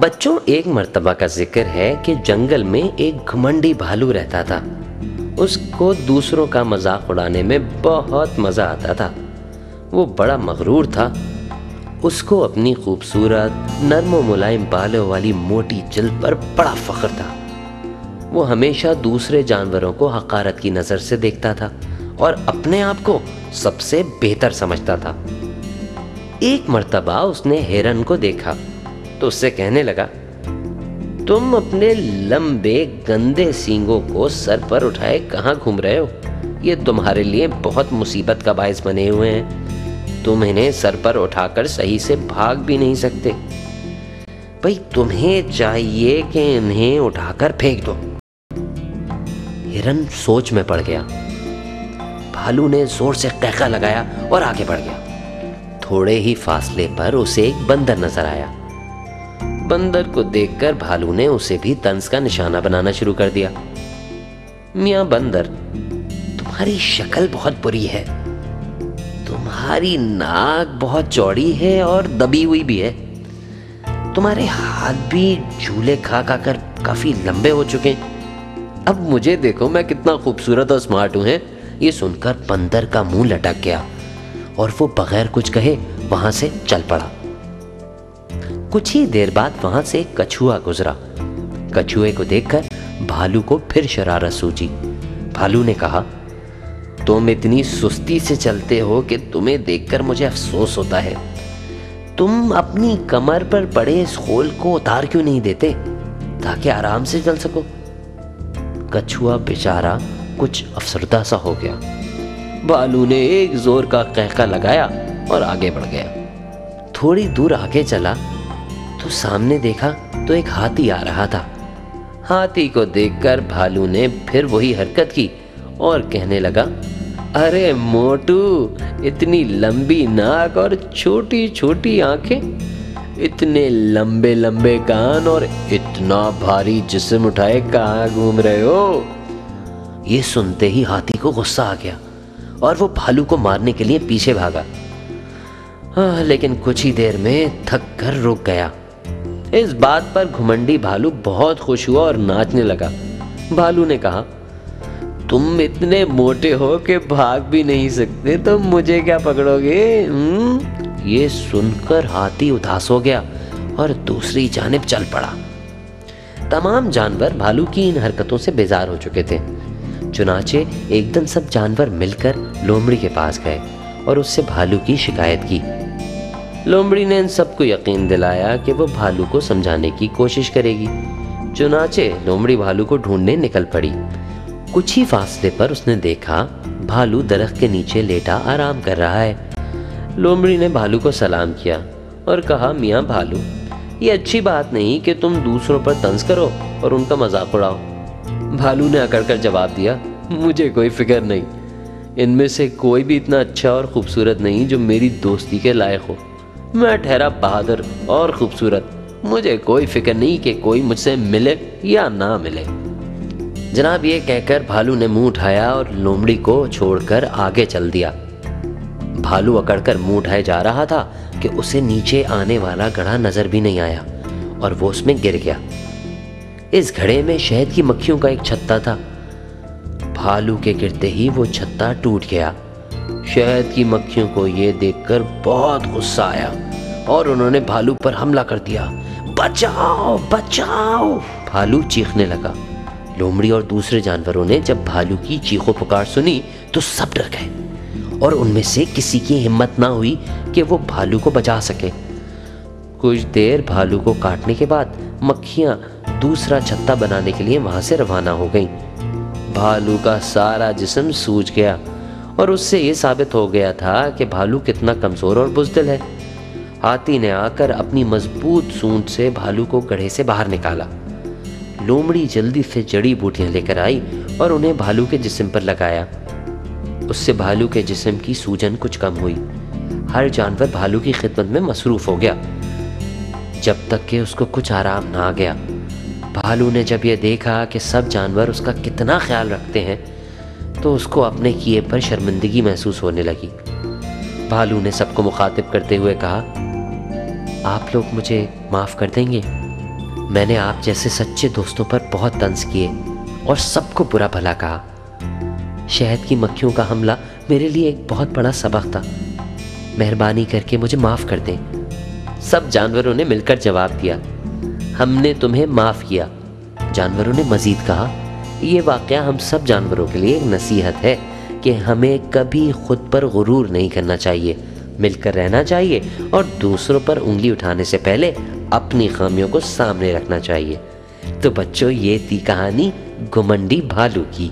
बच्चों, एक मर्तबा का जिक्र है कि जंगल में एक घमंडी भालू रहता था। उसको दूसरों का मजाक उड़ाने में बहुत मज़ा आता था। वो बड़ा मगरूर था। उसको अपनी खूबसूरत नर्म व मुलायम बालों वाली मोटी जिल्द पर बड़ा फख्र था। वो हमेशा दूसरे जानवरों को हक़ारत की नज़र से देखता था और अपने आप को सबसे बेहतर समझता था। एक मर्तबा उसने हिरन को देखा तो उससे कहने लगा, तुम अपने लंबे गंदे सींगों को सर पर उठाए कहाँ घूम रहे हो? ये तुम्हारे लिए बहुत मुसीबत का बायस बने हुए हैं। तुम इन्हें सर पर उठाकर सही से भाग भी नहीं सकते। भाई, तुम्हें चाहिए कि इन्हें उठाकर फेंक दो। हिरन सोच में पड़ गया। भालू ने जोर से कैका लगाया और आगे बढ़ गया। थोड़े ही फासले पर उसे एक बंदर नजर आया। बंदर को देखकर भालू ने उसे भी तंज का निशाना बनाना शुरू कर दिया। मियां बंदर, तुम्हारी शक्ल बहुत बुरी है। तुम्हारी नाक बहुत चौड़ी है और दबी हुई भी है। तुम्हारे हाथ भी झूले खा खा कर काफी लंबे हो चुके हैं। अब मुझे देखो, मैं कितना खूबसूरत और स्मार्ट हूं। ये सुनकर बंदर का मुंह लटक गया और वो बगैर कुछ कहे वहां से चल पड़ा। कुछ ही देर बाद वहां से एक कछुआ गुजरा। कछुए को देखकर भालू को फिर शरारत सूझी। भालू ने कहा, तुम इतनी सुस्ती से चलते हो कि तुम्हें देखकर मुझे अफसोस होता है। तुम अपनी कमर पर पड़े इस खोल को उतार क्यों नहीं देते ताकि आराम से चल सको? कछुआ बेचारा कुछ अफसरदा सा हो गया। भालू ने एक जोर का कहका लगाया और आगे बढ़ गया। थोड़ी दूर आगे चला तो सामने देखा तो एक हाथी आ रहा था। हाथी को देखकर भालू ने फिर वही हरकत की और कहने लगा, अरे मोटू, इतनी लंबी नाक और छोटी छोटी आंखें, इतने लंबे लंबे कान और इतना भारी जिस्म उठाए कहाँ घूम रहे हो? ये सुनते ही हाथी को गुस्सा आ गया और वो भालू को मारने के लिए पीछे भागा। लेकिन कुछ ही देर में थक कर रुक गया। इस बात पर घुमंडी भालू बहुत खुश हुआ और नाचने लगा। भालू ने कहा, तुम इतने मोटे हो कि भाग भी नहीं सकते तो मुझे क्या पकड़ोगे? ये सुनकर हाथी उदास हो गया और दूसरी जानिब चल पड़ा। तमाम जानवर भालू की इन हरकतों से बेजार हो चुके थे। चुनाचे एक दिन सब जानवर मिलकर लोमड़ी के पास गए और उससे भालू की शिकायत की। लोमड़ी ने इन सबको यकीन दिलाया कि वो भालू को समझाने की कोशिश करेगी। चुनाचे लोमड़ी भालू को ढूंढने निकल पड़ी। कुछ ही फासले पर उसने देखा भालू दरख्त के नीचे लेटा आराम कर रहा है। लोमड़ी ने भालू को सलाम किया और कहा, मियाँ भालू, ये अच्छी बात नहीं कि तुम दूसरों पर तंज करो और उनका मजाक उड़ाओ। भालू ने अकड़कर जवाब दिया, मुझे कोई फिक्र नहीं। इनमें से कोई भी इतना अच्छा और खूबसूरत नहीं जो मेरी दोस्ती के लायक हो। मैं ठहरा बहादुर और खूबसूरत। मुझे कोई फिक्र नहीं कि कोई मुझसे मिले या ना मिले। जनाब, ये कहकर भालू ने मुंह उठाया और लोमड़ी को छोड़कर आगे चल दिया। भालू अकड़कर मुंह उठाए जा रहा था कि उसे नीचे आने वाला घड़ा नजर भी नहीं आया और वो उसमें गिर गया। इस घड़े में शहद की मक्खियों का एक छत्ता था। भालू के गिरते ही वो छत्ता टूट गया। शहद की मक्खियों को ये देखकर बहुत गुस्सा आया और उन्होंने भालू पर हमला कर दिया। बचाओ बचाओ! भालू चीखने लगा। लोमड़ी और दूसरे जानवरों ने जब भालू की चीखों पुकार सुनी तो सब डर गए और उनमें से किसी की हिम्मत ना हुई कि वो भालू को बचा सके। कुछ देर भालू को काटने के बाद मक्खियां दूसरा छत्ता बनाने के लिए वहां से रवाना हो गईं। भालू का सारा जिस्म सूज गया और उससे ये साबित हो गया था कि भालू कितना कमजोर और बुज़दिल है। हाथी ने आकर अपनी मजबूत सूंड से भालू को गड्ढे से बाहर निकाला। लोमड़ी जल्दी से जड़ी बूटियां लेकर आई और उन्हें भालू के जिस्म पर लगाया। उससे भालू के जिस्म की सूजन कुछ कम हुई। हर जानवर भालू की खिदमत में मसरूफ हो गया जब तक कि उसको कुछ आराम ना आ गया। भालू ने जब यह देखा कि सब जानवर उसका कितना ख्याल रखते हैं तो उसको अपने किए पर शर्मिंदगी महसूस होने लगी। भालू ने सबको मुखातिब करते हुए कहा, आप लोग मुझे माफ़ कर देंगे? मैंने आप जैसे सच्चे दोस्तों पर बहुत तंज किए और सबको बुरा भला कहा। शहद की मक्खियों का हमला मेरे लिए एक बहुत बड़ा सबक था। मेहरबानी करके मुझे माफ़ कर दें। सब जानवरों ने मिलकर जवाब दिया, हमने तुम्हें माफ़ किया। जानवरों ने मज़ीद कहा, ये वाक़या हम सब जानवरों के लिए एक नसीहत है कि हमें कभी खुद पर गुरूर नहीं करना चाहिए, मिलकर रहना चाहिए और दूसरों पर उंगली उठाने से पहले अपनी खामियों को सामने रखना चाहिए। तो बच्चों, ये थी कहानी घुमंडी भालू की।